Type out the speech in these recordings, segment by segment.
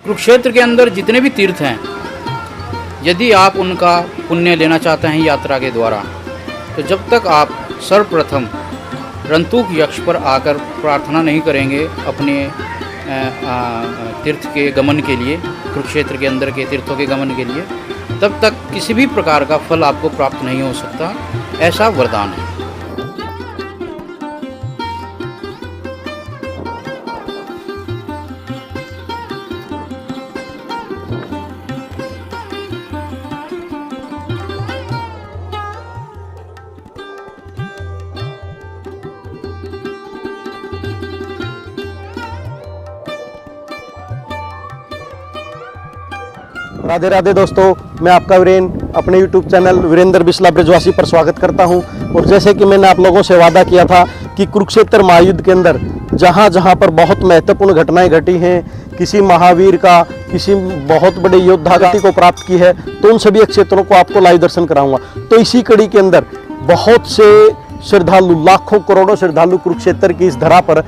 कुरुक्षेत्र के अंदर जितने भी तीर्थ हैं, यदि आप उनका पुण्य लेना चाहते हैं यात्रा के द्वारा, तो जब तक आप सर्वप्रथम रंतुक यक्ष पर आकर प्रार्थना नहीं करेंगे अपने तीर्थ के गमन के लिए, कुरुक्षेत्र के अंदर के तीर्थों के गमन के लिए, तब तक किसी भी प्रकार का फल आपको प्राप्त नहीं हो सकता। ऐसा वरदान है। राधे राधे दोस्तों, मैं आपका वीरेंद्र अपने YouTube चैनल वीरेंद्र बिस्ला ब्रजवासी पर स्वागत करता हूं। और जैसे कि मैंने आप लोगों से वादा किया था कि कुरुक्षेत्र महायुद्ध के अंदर जहां जहां पर बहुत महत्वपूर्ण घटनाएं घटी हैं, किसी महावीर का, किसी बहुत बड़े योद्धा गति को प्राप्त की है, तो उन सभी क्षेत्रों को आपको लाइव दर्शन कराऊंगा। तो इसी कड़ी के अंदर बहुत से श्रद्धालु, लाखों करोड़ों श्रद्धालु कुरुक्षेत्र की इस धरा पर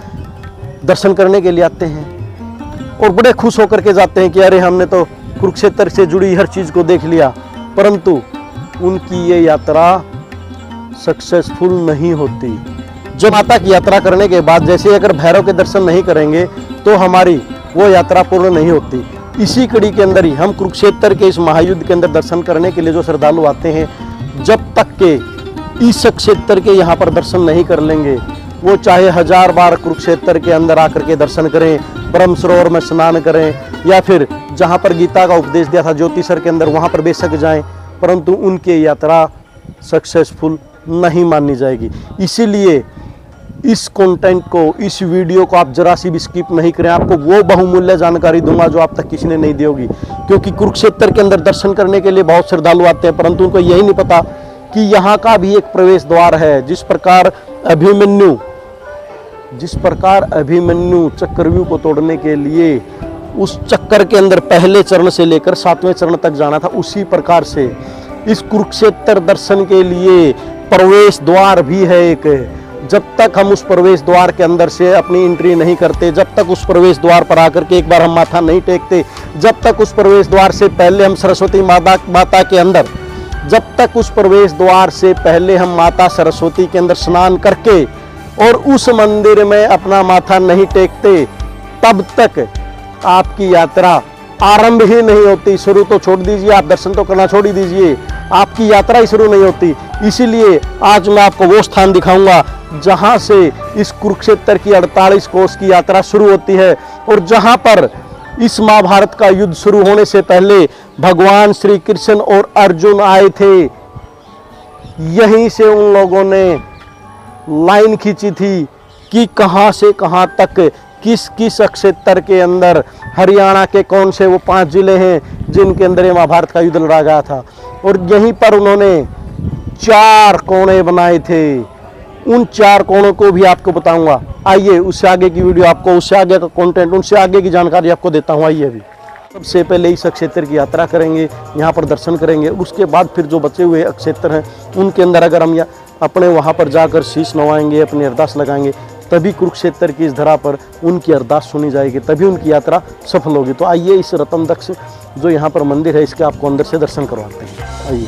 दर्शन करने के लिए आते हैं और बड़े खुश होकर के जाते हैं कि अरे हमने तो कुरुक्षेत्र से जुड़ी हर चीज को देख लिया, परंतु उनकी ये यात्रा सक्सेसफुल नहीं होती। जो माता की यात्रा करने के बाद जैसे अगर भैरव के दर्शन नहीं करेंगे तो हमारी वो यात्रा पूर्ण नहीं होती। इसी कड़ी के अंदर ही हम कुरुक्षेत्र के इस महायुद्ध के अंदर दर्शन करने के लिए जो श्रद्धालु आते हैं, जब तक के इस क्षेत्र के यहाँ पर दर्शन नहीं कर लेंगे, वो चाहे 1000 बार कुरुक्षेत्र के अंदर आकर के दर्शन करें, ब्रह्म सरोवर में स्नान करें, या फिर जहाँ पर गीता का उपदेश दिया था ज्योतिषर के अंदर, वहाँ पर बेशक जाएं, परंतु उनकी यात्रा सक्सेसफुल नहीं मानी जाएगी। इसीलिए इस कंटेंट को, इस वीडियो को आप जरा सी भी स्किप नहीं करें। आपको वो बहुमूल्य जानकारी दूंगा जो आप तक किसी ने नहीं दी होगी, क्योंकि कुरुक्षेत्र के अंदर दर्शन करने के लिए बहुत श्रद्धालु आते हैं, परंतु उनको यही नहीं पता कि यहाँ का भी एक प्रवेश द्वार है। जिस प्रकार अभिमन्यु चक्रव्यूह को तोड़ने के लिए उस चक्कर के अंदर पहले चरण से लेकर 7वें चरण तक जाना था, उसी प्रकार से इस कुरुक्षेत्र दर्शन के लिए प्रवेश द्वार भी है एक। जब तक हम उस प्रवेश द्वार के अंदर से अपनी एंट्री नहीं करते, जब तक उस प्रवेश द्वार पर आकर के एक बार हम माथा नहीं टेकते, जब तक उस प्रवेश द्वार से पहले हम सरस्वती माता के अंदर, जब तक उस प्रवेश द्वार से पहले हम माता सरस्वती के अंदर स्नान करके और उस मंदिर में अपना माथा नहीं टेकते, तब तक आपकी यात्रा आरंभ ही नहीं होती। शुरू तो छोड़ दीजिए, आप दर्शन तो करना छोड़ ही दीजिए, आपकी यात्रा ही शुरू नहीं होती। इसीलिए आज मैं आपको वो स्थान दिखाऊंगा जहां से इस कुरुक्षेत्र की 48 कोस की यात्रा शुरू होती है, और जहां पर इस महाभारत का युद्ध शुरू होने से पहले भगवान श्री कृष्ण और अर्जुन आए थे। यहीं से उन लोगों ने लाइन खींची थी कि कहां से कहां तक, किस किस क्षेत्र के अंदर, हरियाणा के कौन से वो 5 जिले हैं जिनके अंदर ये महाभारत का युद्ध लड़ा गया था। और यहीं पर उन्होंने 4 कोने बनाए थे। उन 4 कोणों को भी आपको बताऊंगा। आइए, उससे आगे की वीडियो आपको, उससे आगे का कंटेंट, उनसे आगे की जानकारी आपको देता हूं। आइए, अभी सबसे पहले इस क्षेत्र की यात्रा करेंगे, यहाँ पर दर्शन करेंगे। उसके बाद फिर जो बचे हुए क्षेत्र हैं उनके अंदर अगर हम अपने वहाँ पर जाकर शीश नवाएंगे, अपनी अरदास लगाएंगे, तभी कुरुक्षेत्र की इस धरा पर उनकी अरदास सुनी जाएगी, तभी उनकी यात्रा सफल होगी। तो आइए, इस रतन दक्ष जो यहाँ पर मंदिर है, इसके आपको अंदर से दर्शन करवाते हैं। आइए।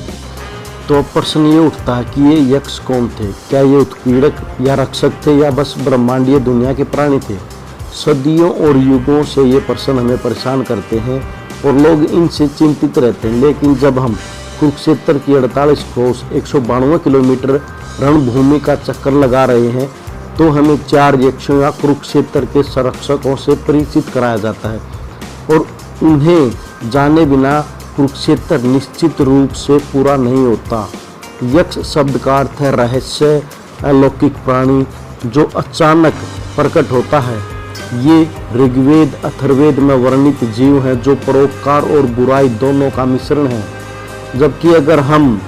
तो प्रश्न ये उठता है कि ये यक्ष कौन थे? क्या ये उत्पीड़क या रक्षक थे, या बस ब्रह्मांडीय दुनिया के प्राणी थे? सदियों और युगों से ये प्रश्न हमें परेशान करते हैं और लोग इनसे चिंतित रहते हैं। लेकिन जब हम कुरुक्षेत्र की 48 कोस 192 किलोमीटर रणभूमि का चक्कर लगा रहे हैं, तो हमें 4 यक्षों या कुरुक्षेत्र के संरक्षकों से परिचित कराया जाता है, और उन्हें जाने बिना कुरुक्षेत्र निश्चित रूप से पूरा नहीं होता। यक्ष शब्द का अर्थ है रहस्य, अलौकिक प्राणी जो अचानक प्रकट होता है। ये ऋग्वेद अथर्ववेद में वर्णित जीव हैं जो परोपकार और बुराई दोनों का मिश्रण है। जबकि अगर हम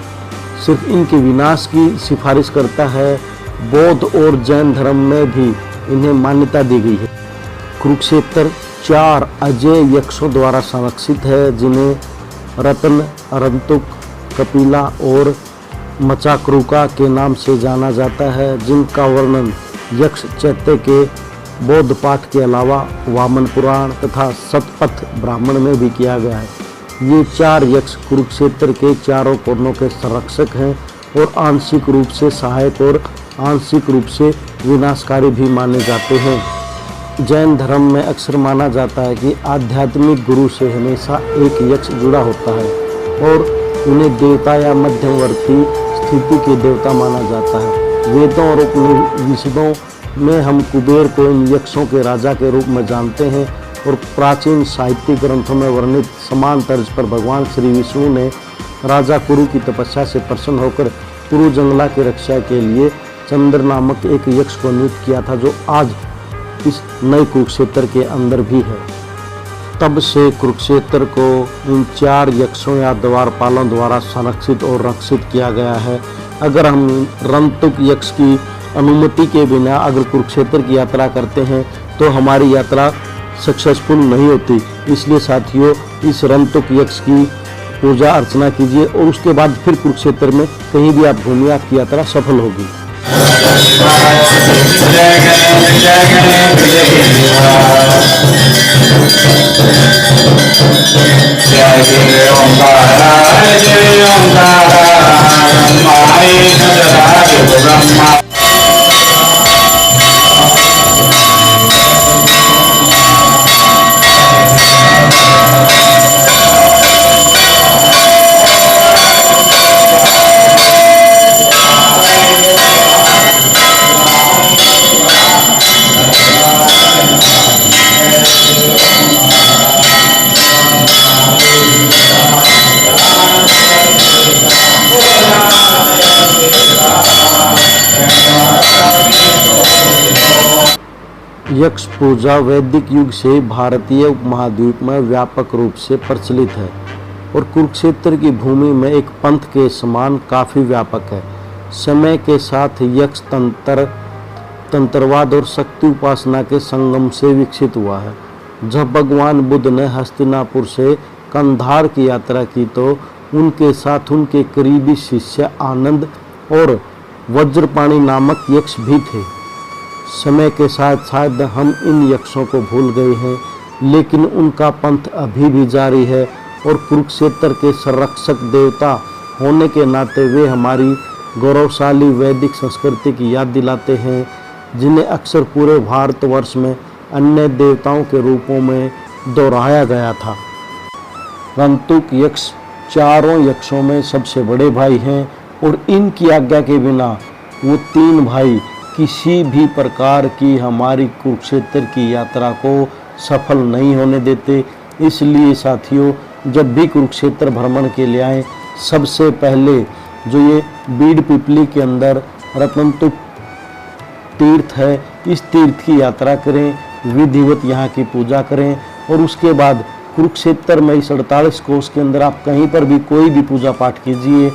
सिर्फ इनके विनाश की सिफारिश करता है, बौद्ध और जैन धर्म में भी इन्हें मान्यता दी गई है। कुरुक्षेत्र 4 अजय यक्षों द्वारा संरक्षित है, जिन्हें रतन, रंतुक, कपिला और मचाक्रुका के नाम से जाना जाता है, जिनका वर्णन यक्ष चैत्य के बौद्ध पाठ के अलावा वामन पुराण तथा सतपथ ब्राह्मण में भी किया गया है। ये 4 यक्ष कुरुक्षेत्र के चारों कोनों के संरक्षक हैं और आंशिक रूप से सहायक और आंशिक रूप से विनाशकारी भी माने जाते हैं। जैन धर्म में अक्सर माना जाता है कि आध्यात्मिक गुरु से हमेशा एक यक्ष जुड़ा होता है और उन्हें देवता या मध्यवर्ती स्थिति के देवता माना जाता है। वेदों और उपनिषदों में हम कुबेर को इन यक्षों के राजा के रूप में जानते हैं और प्राचीन साहित्यिक ग्रंथों में वर्णित समान तर्ज पर भगवान श्री विष्णु ने राजा कुरु की तपस्या से प्रसन्न होकर कुरु जंगला की रक्षा के लिए चंद्र नामक एक यक्ष को नियुक्त किया था, जो आज इस नए कुरुक्षेत्र के अंदर भी है। तब से कुरुक्षेत्र को इन 4 यक्षों या द्वारपालों द्वारा संरक्षित और रक्षित किया गया है। अगर हम रंतुक यक्ष की अनुमति के बिना अगर कुरुक्षेत्र की यात्रा करते हैं तो हमारी यात्रा सक्सेसफुल नहीं होती। इसलिए साथियों, इस रंतुक यक्ष की पूजा अर्चना कीजिए और उसके बाद फिर कुरुक्षेत्र में कहीं भी आप घूमिए, आपकी यात्रा सफल होगी। यक्ष पूजा वैदिक युग से भारतीय उपमहाद्वीप में व्यापक रूप से प्रचलित है और कुरुक्षेत्र की भूमि में एक पंथ के समान काफ़ी व्यापक है। समय के साथ यक्ष तंत्रवाद और शक्ति उपासना के संगम से विकसित हुआ है। जब भगवान बुद्ध ने हस्तिनापुर से कंधार की यात्रा की तो उनके साथ उनके करीबी शिष्य आनंद और वज्रपाणी नामक यक्ष भी थे। समय के साथ शायद हम इन यक्षों को भूल गए हैं, लेकिन उनका पंथ अभी भी जारी है और कुरुक्षेत्र के संरक्षक देवता होने के नाते वे हमारी गौरवशाली वैदिक संस्कृति की याद दिलाते हैं, जिन्हें अक्सर पूरे भारतवर्ष में अन्य देवताओं के रूपों में दोहराया गया था। रंतुक यक्ष 4 यक्षों में सबसे बड़े भाई हैं और इनकी आज्ञा के बिना वो 3 भाई किसी भी प्रकार की हमारी कुरुक्षेत्र की यात्रा को सफल नहीं होने देते। इसलिए साथियों, जब भी कुरुक्षेत्र भ्रमण के लिए आएँ, सबसे पहले जो ये बीड़ पिपली के अंदर रत्नतुक तीर्थ है, इस तीर्थ की यात्रा करें, विधिवत यहाँ की पूजा करें और उसके बाद कुरुक्षेत्र में इस 48 कोस के अंदर आप कहीं पर भी कोई भी पूजा पाठ कीजिए,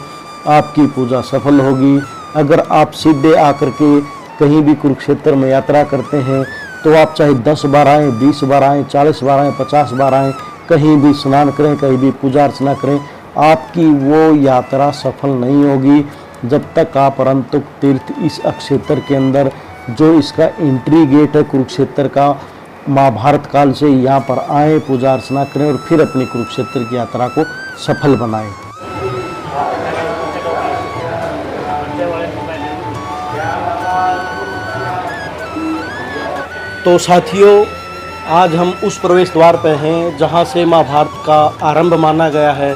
आपकी पूजा सफल होगी। अगर आप सीधे आकर के कहीं भी कुरुक्षेत्र में यात्रा करते हैं तो आप चाहे 10 बार आएँ, 20 बार आएँ, 40 बार आएँ, 50 बार आएँ, कहीं भी स्नान करें, कहीं भी पूजा अर्चना करें, आपकी वो यात्रा सफल नहीं होगी जब तक आप रंतुक तीर्थ इस अक्षेत्र के अंदर, जो इसका एंट्री गेट है कुरुक्षेत्र का, महाभारत काल से यहाँ पर आएँ, पूजा अर्चना करें और फिर अपनी कुरुक्षेत्र की यात्रा को सफल बनाएं। तो साथियों, आज हम उस प्रवेश द्वार पर हैं जहाँ से महाभारत का आरंभ माना गया है।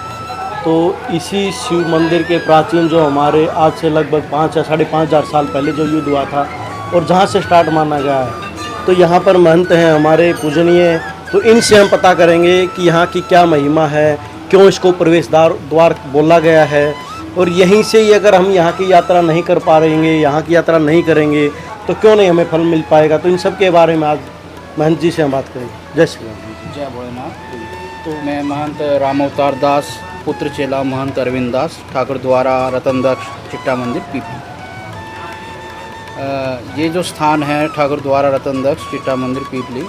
तो इसी शिव मंदिर के प्राचीन, जो हमारे आज से लगभग 5 या 5,500 साल पहले जो युद्ध हुआ था और जहाँ से स्टार्ट माना गया है, तो यहाँ पर महंत हैं हमारे पूजनीय। तो इनसे हम पता करेंगे कि यहाँ की क्या महिमा है, क्यों इसको प्रवेश द्वार बोला गया है, और यहीं से ही अगर हम यहाँ की यात्रा नहीं कर पा रहेंगे, यहाँ की यात्रा नहीं करेंगे, तो क्यों नहीं हमें फल मिल पाएगा। तो इन सब के बारे में आज महंत जी से हम बात करेंगे। जय श्री राम। जय भोलेनाथ। तो मैं महंत राम अवतार दास, पुत्र चेला महंत अरविंद दास, ठाकुर द्वारा रतन दक्ष चिट्टा मंदिर पीपली। ये जो स्थान है ठाकुर द्वारा रतन दक्ष चिट्टा मंदिर पीपली,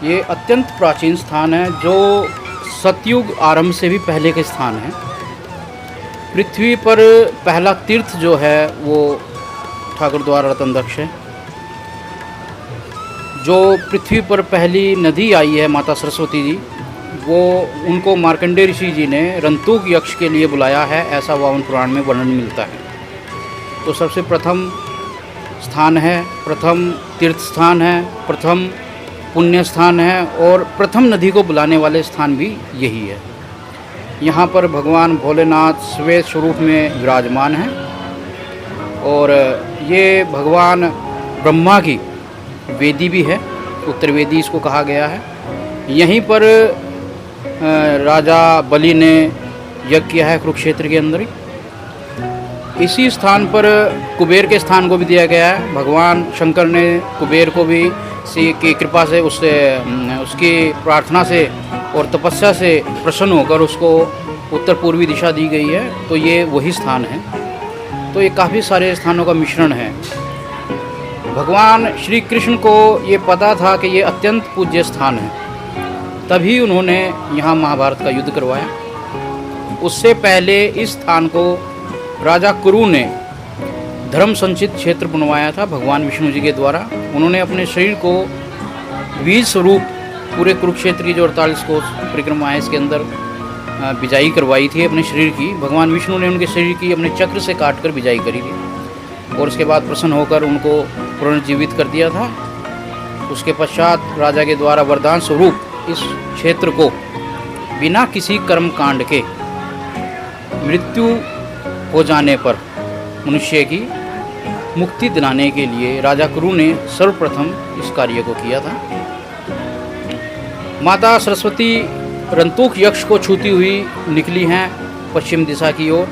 ये अत्यंत प्राचीन स्थान है, जो सतयुग आरंभ से भी पहले के स्थान है। पृथ्वी पर पहला तीर्थ जो है वो ठाकुर द्वारा रतन दक्ष है। जो पृथ्वी पर पहली नदी आई है माता सरस्वती जी, वो उनको मार्कंडेय ऋषि जी ने रंतूक यक्ष के लिए बुलाया है, ऐसा वामन पुराण में वर्णन मिलता है। तो सबसे प्रथम स्थान है, प्रथम तीर्थ स्थान है, प्रथम पुण्य स्थान है और प्रथम नदी को बुलाने वाले स्थान भी यही है। यहाँ पर भगवान भोलेनाथ श्वेत स्वरूप में विराजमान हैं और ये भगवान ब्रह्मा की वेदी भी है, उत्तर वेदी इसको कहा गया है। यहीं पर राजा बलि ने यज्ञ किया है कुरुक्षेत्र के अंदर ही। इसी स्थान पर कुबेर के स्थान को भी दिया गया है। भगवान शंकर ने कुबेर को भी की कृपा से उसकी प्रार्थना से और तपस्या से प्रसन्न होकर उसको उत्तर पूर्वी दिशा दी गई है, तो ये वही स्थान है। तो ये काफ़ी सारे स्थानों का मिश्रण है। भगवान श्री कृष्ण को ये पता था कि ये अत्यंत पूज्य स्थान है, तभी उन्होंने यहाँ महाभारत का युद्ध करवाया। उससे पहले इस स्थान को राजा कुरु ने धर्म संचित क्षेत्र बनवाया था भगवान विष्णु जी के द्वारा। उन्होंने अपने शरीर को बीज स्वरूप पूरे कुरुक्षेत्र की जो 48 कोस परिक्रमा है इसके अंदर बिजाई करवाई थी अपने शरीर की। भगवान विष्णु ने उनके शरीर की अपने चक्र से काटकर बिजाई करी थी और उसके बाद प्रसन्न होकर उनको पुनर्जीवित कर दिया था। उसके पश्चात राजा के द्वारा वरदान स्वरूप इस क्षेत्र को बिना किसी कर्म कांड के मृत्यु हो जाने पर मनुष्य की मुक्ति दिलाने के लिए राजा कुरु ने सर्वप्रथम इस कार्य को किया था। माता सरस्वती रंतूक यक्ष को छूती हुई निकली हैं पश्चिम दिशा की ओर।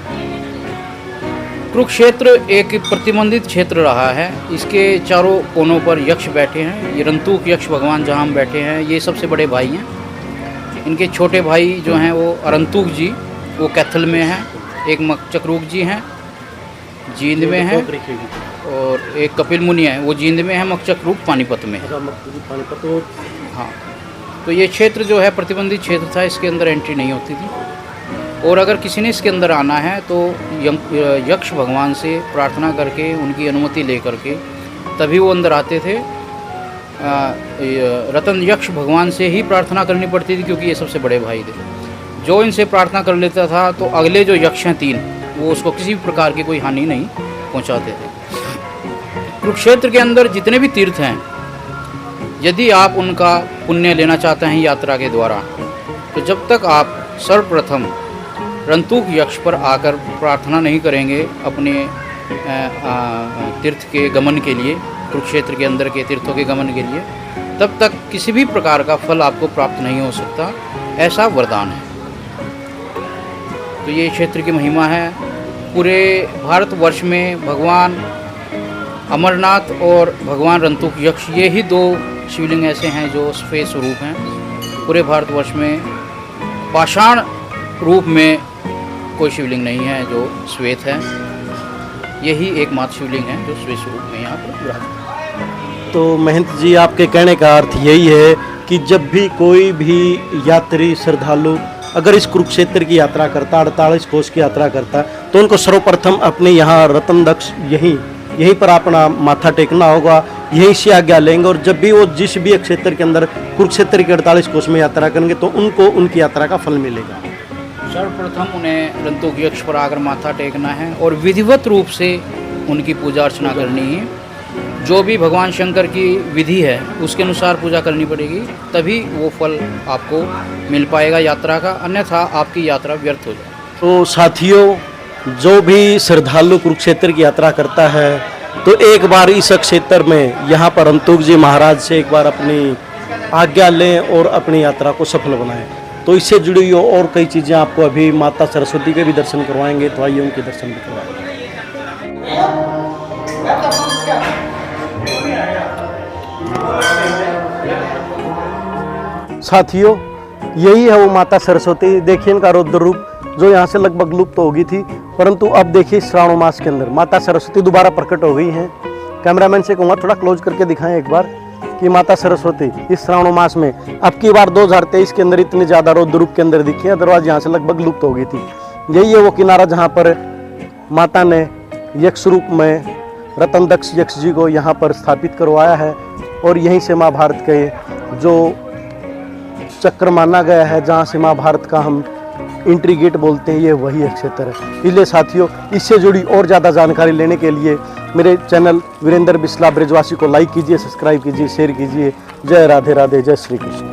कुरुक्षेत्र एक प्रतिबंधित क्षेत्र रहा है, इसके चारों कोनों पर यक्ष बैठे हैं। ये रंतूक यक्ष भगवान जहाँ हम बैठे हैं ये सबसे बड़े भाई हैं। इनके छोटे भाई जो हैं वो अरंतुक जी, वो कैथल में हैं। एक मकचक्रूक जी हैं, जींद में हैं, और एक कपिल मुनि है, वो जींद में है, मकचक्रूक पानीपत में। हाँ, तो ये क्षेत्र जो है प्रतिबंधित क्षेत्र था, इसके अंदर एंट्री नहीं होती थी। और अगर किसी ने इसके अंदर आना है तो यक्ष भगवान से प्रार्थना करके उनकी अनुमति लेकर के तभी वो अंदर आते थे। रतन यक्ष भगवान से ही प्रार्थना करनी पड़ती थी क्योंकि ये सबसे बड़े भाई थे। जो इनसे प्रार्थना कर लेता था तो अगले जो यक्ष हैं 3, वो उसको किसी भी प्रकार की कोई हानि नहीं पहुंचाते थे। कुरुक्षेत्र के अंदर जितने भी तीर्थ हैं, यदि आप उनका पुण्य लेना चाहते हैं यात्रा के द्वारा, तो जब तक आप सर्वप्रथम रंतूक यक्ष पर आकर प्रार्थना नहीं करेंगे अपने तीर्थ के गमन के लिए, कुरुक्षेत्र के अंदर के तीर्थों के गमन के लिए, तब तक किसी भी प्रकार का फल आपको प्राप्त नहीं हो सकता, ऐसा वरदान है। तो ये क्षेत्र की महिमा है। पूरे भारतवर्ष में भगवान अमरनाथ और भगवान रंतूक यक्ष, ये ही 2 शिवलिंग ऐसे हैं जो श्वेत स्वरूप हैं। पूरे भारतवर्ष में पाषाण रूप में कोई शिवलिंग नहीं है जो श्वेत है। यही एकमात्र शिवलिंग है जो श्वेत स्वरूप में यहाँ पर विराजमान। तो महंत जी, आपके कहने का अर्थ यही है कि जब भी कोई भी यात्री श्रद्धालु अगर इस कुरुक्षेत्र की यात्रा करता, 48 कोस की यात्रा करता, तो उनको सर्वप्रथम अपने यहाँ रतन दक्ष यहीं पर अपना माथा टेकना होगा, यहीं से आज्ञा लेंगे। और जब भी वो जिस भी क्षेत्र के अंदर कुरुक्षेत्र के 48 कोस में यात्रा करेंगे तो उनको उनकी यात्रा का फल मिलेगा। सर्वप्रथम उन्हें रंतूक यक्ष पर आकर माथा टेकना है और विधिवत रूप से उनकी पूजा अर्चना करनी है। जो भी भगवान शंकर की विधि है उसके अनुसार पूजा करनी पड़ेगी, तभी वो फल आपको मिल पाएगा यात्रा का, अन्यथा आपकी यात्रा व्यर्थ हो जाए। तो साथियों, जो भी श्रद्धालु कुरुक्षेत्र की यात्रा करता है तो एक बार इस क्षेत्र में यहाँ पर रंतूक जी महाराज से एक बार अपनी आज्ञा लें और अपनी यात्रा को सफल बनाएं। तो इससे जुड़ी हुई और कई चीज़ें आपको अभी माता सरस्वती के भी दर्शन करवाएंगे, तो आइए उनके दर्शन भी करवाएंगे। साथियों, यही है वो माता सरस्वती। देखिए इनका रौद्र रूप जो यहाँ से लगभग लुप्त हो गई थी, परंतु अब देखिए श्रावण मास के अंदर माता सरस्वती दोबारा प्रकट हो गई हैं। कैमरामैन से कहूँगा थोड़ा क्लोज करके दिखाएं एक बार कि माता सरस्वती इस श्रावण मास में अब की बार 2023 के अंदर इतनी ज़्यादा रौद्र रूप के अंदर दिखी है, अदरवाइज यहाँ से लगभग लुप्त हो गई थी। यही है वो किनारा जहाँ पर माता ने यक्ष रूप में रतन दक्ष यक्ष जी को यहाँ पर स्थापित करवाया है और यहीं से महाभारत के जो चक्र माना गया है, जहाँ से महाभारत का हम एंट्री गेट बोलते हैं, ये वही क्षेत्र है। इसलिए साथियों, इससे जुड़ी और ज़्यादा जानकारी लेने के लिए मेरे चैनल वीरेंद्र बिस्ला ब्रजवासी को लाइक कीजिए, सब्सक्राइब कीजिए, शेयर कीजिए। जय राधे राधे, जय श्री कृष्ण।